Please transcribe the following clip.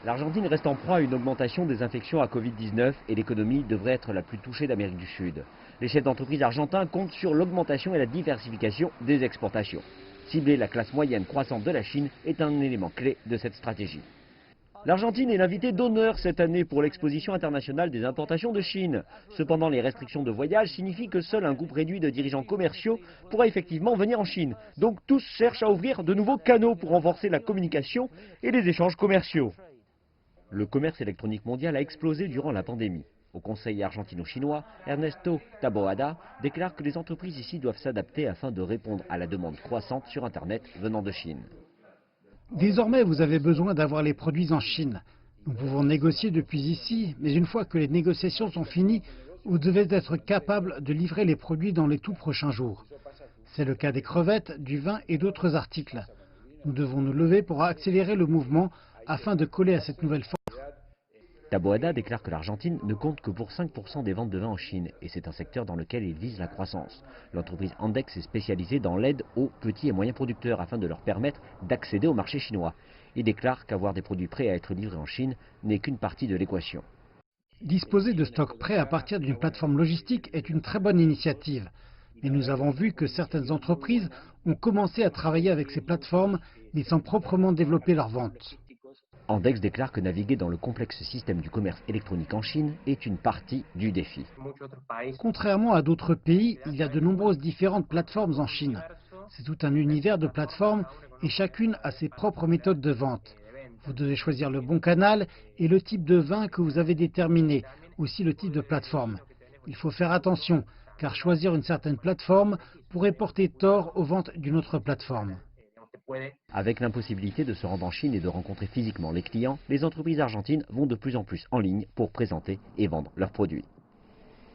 L'Argentine reste en proie à une augmentation des infections à Covid-19 et l'économie devrait être la plus touchée d'Amérique du Sud. Les chefs d'entreprise argentins comptent sur l'augmentation et la diversification des exportations. Cibler la classe moyenne croissante de la Chine est un élément clé de cette stratégie. L'Argentine est l'invité d'honneur cette année pour l'exposition internationale des importations de Chine. Cependant, les restrictions de voyage signifient que seul un groupe réduit de dirigeants commerciaux pourra effectivement venir en Chine. Donc tous cherchent à ouvrir de nouveaux canaux pour renforcer la communication et les échanges commerciaux. Le commerce électronique mondial a explosé durant la pandémie. Au Conseil argentino-chinois, Ernesto Taboada déclare que les entreprises ici doivent s'adapter afin de répondre à la demande croissante sur Internet venant de Chine. Désormais, vous avez besoin d'avoir les produits en Chine. Nous pouvons négocier depuis ici, mais une fois que les négociations sont finies, vous devez être capable de livrer les produits dans les tout prochains jours. C'est le cas des crevettes, du vin et d'autres articles. Nous devons nous lever pour accélérer le mouvement afin de coller à cette nouvelle force. Taboada déclare que l'Argentine ne compte que pour 5% des ventes de vin en Chine et c'est un secteur dans lequel il vise la croissance. L'entreprise Andex est spécialisée dans l'aide aux petits et moyens producteurs afin de leur permettre d'accéder au marché chinois. Il déclare qu'avoir des produits prêts à être livrés en Chine n'est qu'une partie de l'équation. Disposer de stocks prêts à partir d'une plateforme logistique est une très bonne initiative. Mais nous avons vu que certaines entreprises ont commencé à travailler avec ces plateformes, mais sans proprement développer leurs ventes. Andex déclare que naviguer dans le complexe système du commerce électronique en Chine est une partie du défi. Contrairement à d'autres pays, il y a de nombreuses différentes plateformes en Chine. C'est tout un univers de plateformes et chacune a ses propres méthodes de vente. Vous devez choisir le bon canal et le type de vin que vous avez déterminé, aussi le type de plateforme. Il faut faire attention, car choisir une certaine plateforme pourrait porter tort aux ventes d'une autre plateforme. Avec l'impossibilité de se rendre en Chine et de rencontrer physiquement les clients, les entreprises argentines vont de plus en plus en ligne pour présenter et vendre leurs produits.